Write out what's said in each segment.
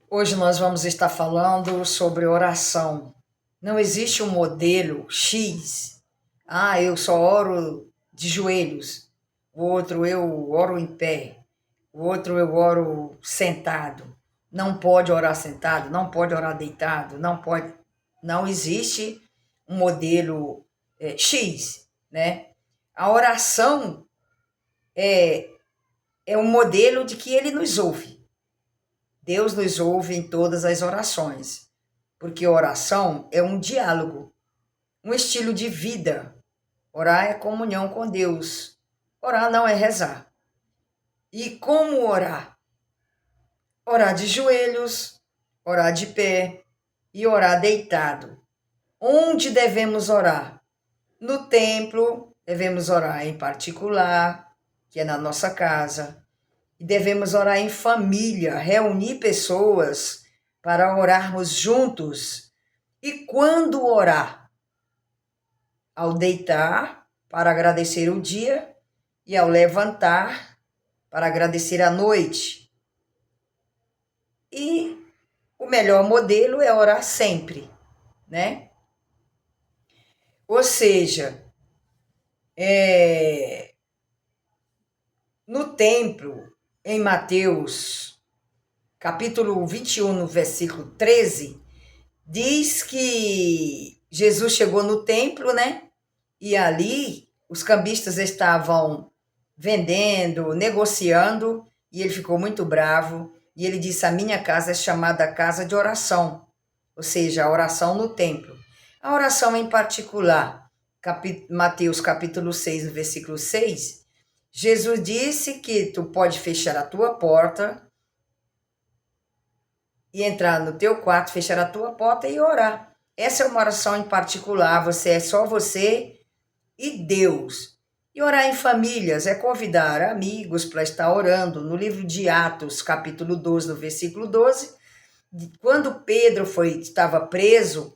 Hoje nós vamos estar falando sobre oração. Não existe um modelo X. Ah, eu só oro de joelhos. O outro eu oro em pé. O outro eu oro sentado. Não pode orar sentado, não pode orar deitado, não pode. Não existe um modelo X, né? A oração é um modelo de que ele nos ouve. Deus nos ouve em todas as orações, porque oração é um diálogo, um estilo de vida. Orar é comunhão com Deus. Orar não é rezar. E como orar? Orar de joelhos, orar de pé e orar deitado. Onde devemos orar? No templo, devemos orar em particular, que é na nossa casa. E devemos orar em família, reunir pessoas para orarmos juntos. E quando orar? Ao deitar, para agradecer o dia, e ao levantar, para agradecer a noite. E o melhor modelo é orar sempre, né? Ou seja, no templo, em Mateus, capítulo 21, no versículo 13, diz que Jesus chegou no templo, né? E ali os cambistas estavam vendendo, negociando, e ele ficou muito bravo. E ele disse: A minha casa é chamada casa de oração, ou seja, a oração no templo. A oração em particular, Mateus capítulo 6, no versículo 6, Jesus disse que tu pode fechar a tua porta e entrar no teu quarto, fechar a tua porta e orar. Essa é uma oração em particular, é só você e Deus. E orar em famílias é convidar amigos para estar orando. No livro de Atos, capítulo 12, no versículo 12, quando Pedro estava preso,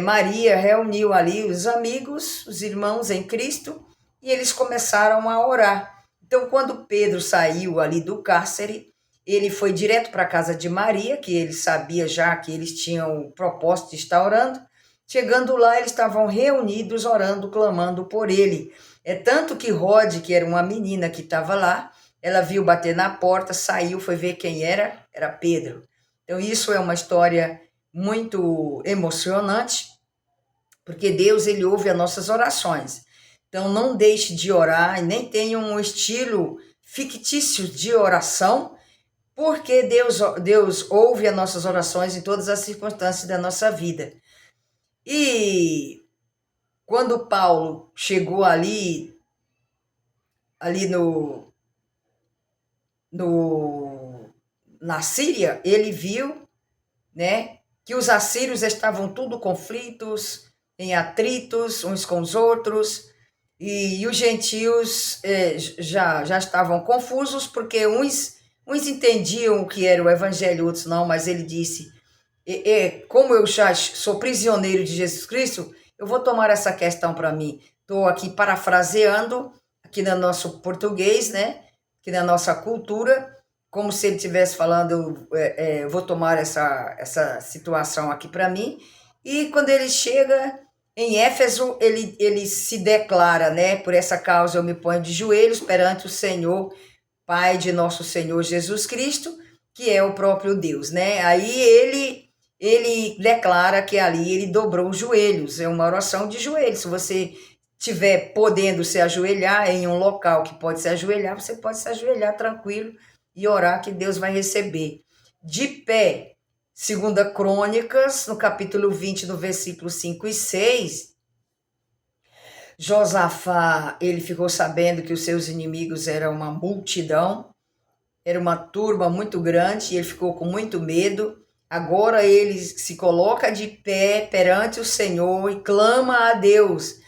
Maria reuniu ali os amigos, os irmãos em Cristo, e eles começaram a orar. Então, quando Pedro saiu ali do cárcere, ele foi direto para a casa de Maria, que ele sabia já que eles tinham o propósito de estar orando. Chegando lá, eles estavam reunidos, orando, clamando por ele. É tanto que Rod, que era uma menina que estava lá, ela viu bater na porta, saiu, foi ver quem era Pedro. Então, isso é uma história muito emocionante, porque Deus, ele ouve as nossas orações. Então, não deixe de orar e nem tenha um estilo fictício de oração, porque Deus ouve as nossas orações em todas as circunstâncias da nossa vida. E quando Paulo chegou ali na Síria, ele viu, né, que os assírios estavam tudo conflitos, em atritos uns com os outros, e os gentios já estavam confusos, porque uns entendiam o que era o evangelho, outros não, mas ele disse: como eu já sou prisioneiro de Jesus Cristo, eu vou tomar essa questão para mim. Estou aqui parafraseando, aqui no nosso português, né? Aqui na nossa cultura, como se ele estivesse falando, eu vou tomar essa situação aqui para mim. E quando ele chega em Éfeso, ele se declara, né? Por essa causa eu me ponho de joelhos perante o Senhor, Pai de nosso Senhor Jesus Cristo, que é o próprio Deus, né? Aí ele declara que ali ele dobrou os joelhos, é uma oração de joelhos. Se você tiver podendo se ajoelhar em um local que pode se ajoelhar, você pode se ajoelhar tranquilo e orar que Deus vai receber. De pé, segunda Crônicas, no capítulo 20, no versículo 5 e 6, Josafá, ele ficou sabendo que os seus inimigos eram uma multidão, era uma turma muito grande, e ele ficou com muito medo. Agora ele se coloca de pé perante o Senhor e clama a Deus.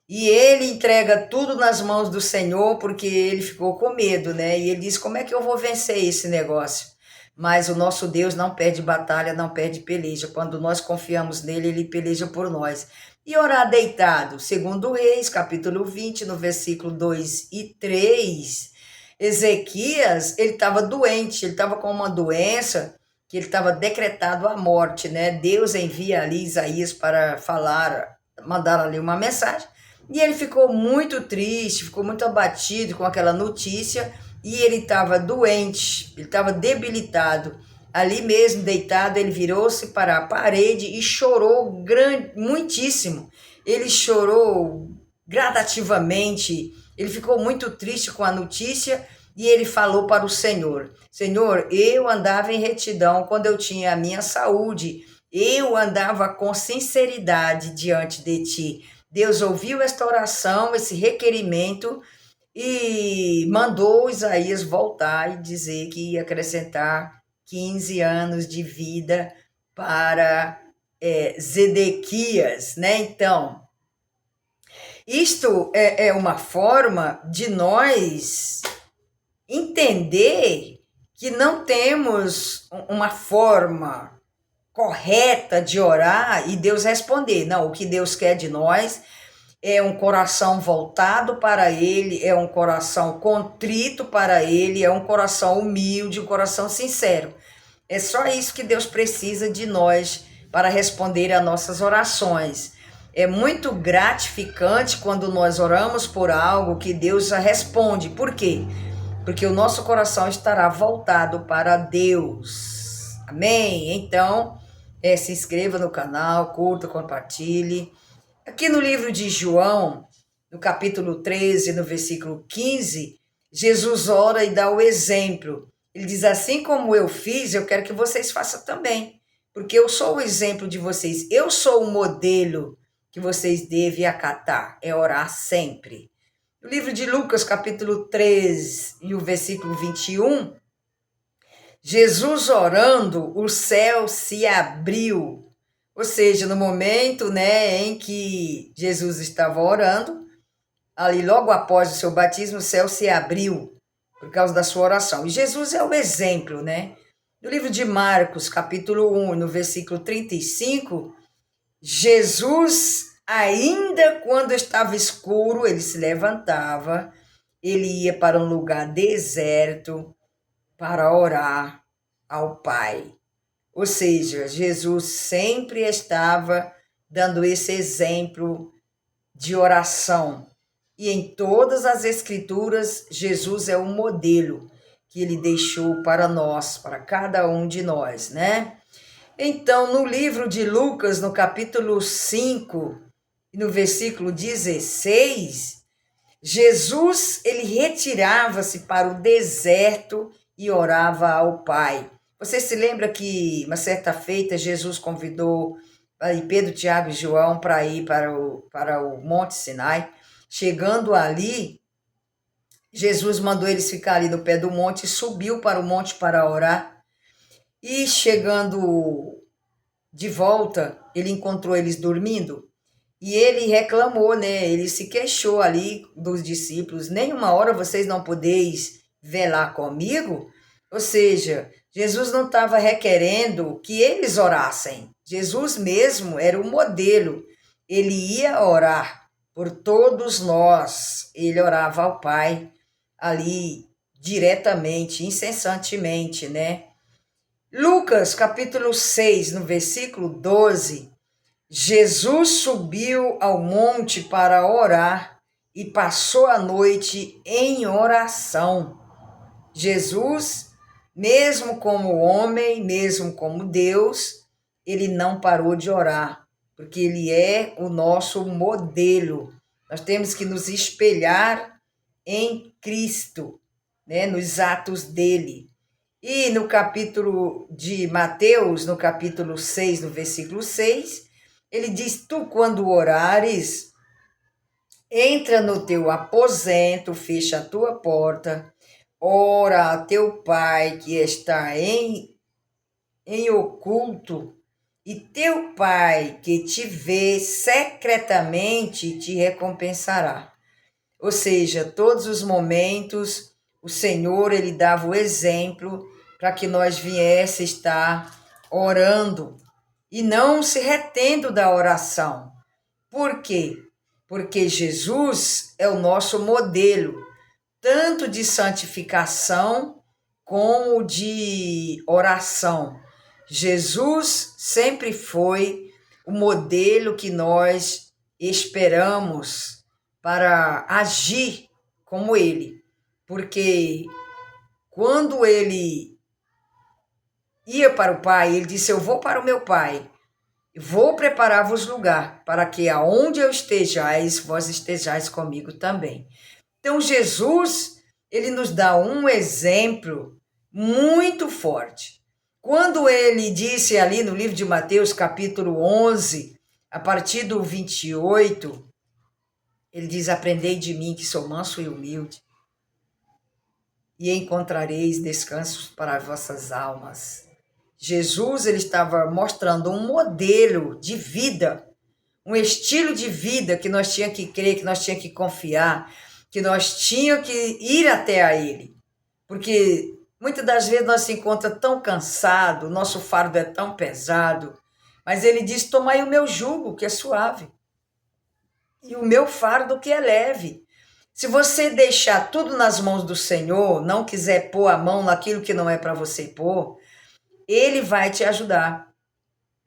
E ele entrega tudo nas mãos do Senhor, porque ele ficou com medo, né? E ele diz: como é que eu vou vencer esse negócio? Mas o nosso Deus não perde batalha, não perde peleja. Quando nós confiamos nele, ele peleja por nós. E orar deitado, segundo Reis, capítulo 20, no versículo 2 e 3, Ezequias, ele estava doente, ele estava com uma doença que ele estava decretado a morte, né? Deus envia ali Isaías para falar, mandar ali uma mensagem, e ele ficou muito triste, ficou muito abatido com aquela notícia, e ele estava doente, ele estava debilitado. Ali mesmo, deitado, ele virou-se para a parede e chorou muitíssimo. Ele chorou gradativamente, ele ficou muito triste com a notícia e ele falou para o Senhor: Senhor, eu andava em retidão quando eu tinha a minha saúde, eu andava com sinceridade diante de ti. Deus ouviu esta oração, esse requerimento, e mandou Isaías voltar e dizer que ia acrescentar 15 anos de vida para Zedequias, né? Então, isto é uma forma de nós entender que não temos uma forma correta de orar e Deus responder. Não, o que Deus quer de nós é um coração voltado para Ele, é um coração contrito para Ele, é um coração humilde, um coração sincero. É só isso que Deus precisa de nós para responder a nossas orações. É muito gratificante quando nós oramos por algo que Deus já responde. Por quê? Porque o nosso coração estará voltado para Deus. Amém? Então, se inscreva no canal, curta, compartilhe. Aqui no livro de João, no capítulo 13, no versículo 15, Jesus ora e dá o exemplo. Ele diz: assim como eu fiz, eu quero que vocês façam também, porque eu sou o exemplo de vocês, eu sou o modelo que vocês devem acatar, é orar sempre. No livro de Lucas, capítulo 13, e o versículo 21, Jesus orando, o céu se abriu. Ou seja, no momento, né, em que Jesus estava orando, ali logo após o seu batismo, o céu se abriu por causa da sua oração. E Jesus é o exemplo, né? No livro de Marcos, capítulo 1, no versículo 35, Jesus, ainda quando estava escuro, ele se levantava, ele ia para um lugar deserto para orar ao Pai. Ou seja, Jesus sempre estava dando esse exemplo de oração. E em todas as Escrituras, Jesus é o modelo que ele deixou para nós, para cada um de nós, né? Então, no livro de Lucas, no capítulo 5, no versículo 16, Jesus, ele retirava-se para o deserto e orava ao Pai. Você se lembra que uma certa feita Jesus convidou Pedro, Tiago e João para ir para o Monte Sinai? Chegando ali, Jesus mandou eles ficar ali no pé do monte e subiu para o monte para orar. E chegando de volta, ele encontrou eles dormindo e ele reclamou, né? Ele se queixou ali dos discípulos: nenhuma hora vocês não podeis velar comigo? Ou seja, Jesus não estava requerendo que eles orassem. Jesus mesmo era o modelo. Ele ia orar por todos nós. Ele orava ao Pai ali diretamente, incessantemente, né? Lucas, capítulo 6, no versículo 12, Jesus subiu ao monte para orar e passou a noite em oração. Jesus, mesmo como homem, mesmo como Deus, ele não parou de orar, porque ele é o nosso modelo. Nós temos que nos espelhar em Cristo, né, nos atos dele. E no capítulo de Mateus, no capítulo 6, no versículo 6, ele diz: tu, quando orares, entra no teu aposento, fecha a tua porta, ora a teu Pai que está em oculto, e teu Pai que te vê secretamente te recompensará. Ou seja, todos os momentos, o Senhor, ele dava o exemplo para que nós viesse estar orando e não se retendo da oração. Por quê? Porque Jesus é o nosso modelo, tanto de santificação como de oração. Jesus sempre foi o modelo que nós esperamos para agir como ele, porque quando ele ia para o Pai, ele disse: Eu vou para o meu Pai, vou preparar-vos lugar, para que aonde eu estejais, vós estejais comigo também. Então, Jesus, ele nos dá um exemplo muito forte. Quando ele disse ali no livro de Mateus, capítulo 11, a partir do 28, ele diz: Aprendei de mim, que sou manso e humilde, e encontrareis descanso para as vossas almas. Jesus, ele estava mostrando um modelo de vida, um estilo de vida que nós tínhamos que crer, que nós tínhamos que confiar, que nós tínhamos que ir até a ele. Porque muitas das vezes nós se encontramos tão cansados, nosso fardo é tão pesado, mas ele diz: tomai o meu jugo, que é suave, e o meu fardo, que é leve. Se você deixar tudo nas mãos do Senhor, não quiser pôr a mão naquilo que não é para você pôr, ele vai te ajudar.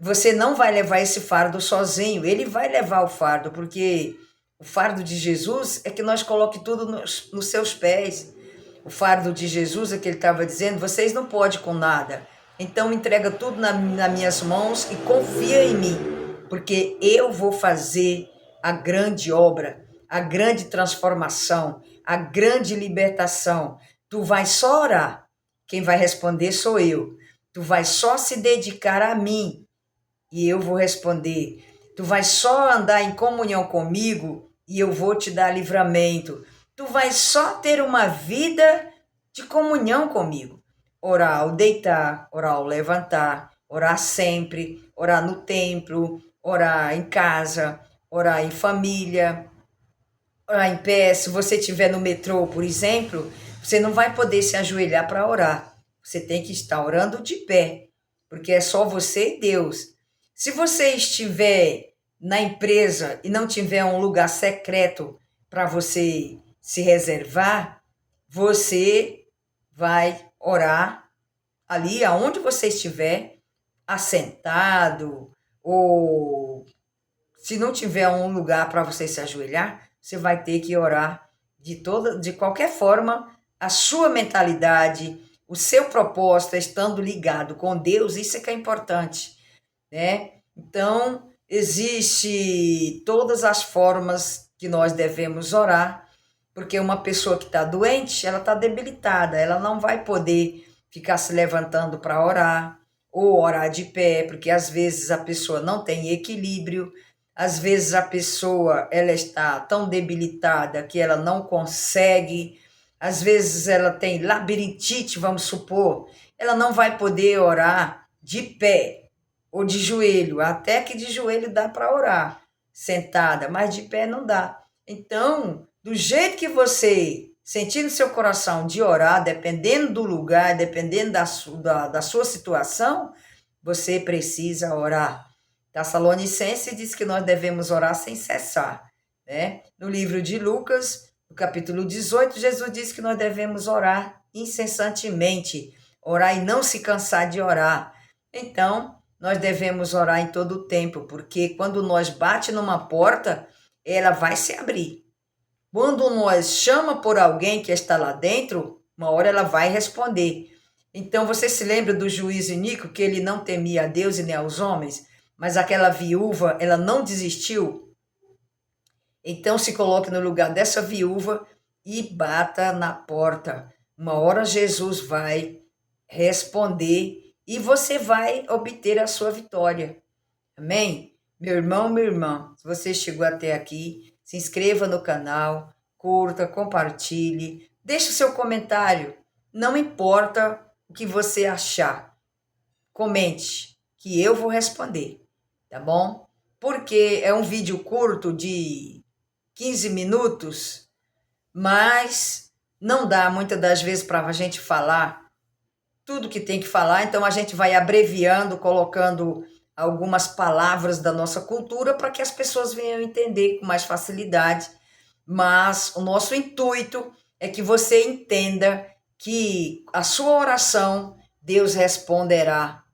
Você não vai levar esse fardo sozinho, ele vai levar o fardo, porque o fardo de Jesus é que nós coloque tudo nos seus pés. O fardo de Jesus é que ele estava dizendo: vocês não podem com nada, então entrega tudo nas minhas mãos e confia em mim, porque eu vou fazer a grande obra, a grande transformação, a grande libertação. Tu vai só orar, quem vai responder sou eu. Tu vai só se dedicar a mim e eu vou responder. Tu vai só andar em comunhão comigo e eu vou te dar livramento. Tu vai só ter uma vida de comunhão comigo. Orar ao deitar, orar ao levantar, orar sempre, orar no templo, orar em casa, orar em família, orar em pé. Se você estiver no metrô, por exemplo, você não vai poder se ajoelhar para orar. Você tem que estar orando de pé, porque é só você e Deus. Se você estiver na empresa e não tiver um lugar secreto para você se reservar, você vai orar ali aonde você estiver, assentado, ou se não tiver um lugar para você se ajoelhar, você vai ter que orar de qualquer forma, a sua mentalidade, o seu propósito estando ligado com Deus, isso é que é importante, né? Então, existe todas as formas que nós devemos orar, porque uma pessoa que está doente, ela está debilitada, ela não vai poder ficar se levantando para orar, ou orar de pé, porque às vezes a pessoa não tem equilíbrio, às vezes a pessoa ela está tão debilitada que ela não consegue, às vezes ela tem labirintite, vamos supor, ela não vai poder orar de pé ou de joelho, até que de joelho dá para orar, sentada, mas de pé não dá. Então, do jeito que você sentir no seu coração de orar, dependendo do lugar, dependendo da sua situação, você precisa orar. Tessalonicenses diz que nós devemos orar sem cessar, né? No livro de Lucas, no capítulo 18, Jesus diz que nós devemos orar incessantemente, orar e não se cansar de orar. Então, nós devemos orar em todo o tempo, porque quando nós bate numa porta, ela vai se abrir. Quando nós chama por alguém que está lá dentro, uma hora ela vai responder. Então, você se lembra do juiz Inico, que ele não temia a Deus e nem aos homens, mas aquela viúva, ela não desistiu? Então, se coloque no lugar dessa viúva e bata na porta. Uma hora Jesus vai responder e você vai obter a sua vitória. Amém? Meu irmão, minha irmã, se você chegou até aqui, se inscreva no canal, curta, compartilhe, deixe o seu comentário. Não importa o que você achar, comente, que eu vou responder, tá bom? Porque é um vídeo curto de 15 minutos, mas não dá muitas das vezes para a gente falar tudo que tem que falar, então a gente vai abreviando, colocando algumas palavras da nossa cultura para que as pessoas venham entender com mais facilidade, mas o nosso intuito é que você entenda que a sua oração Deus responderá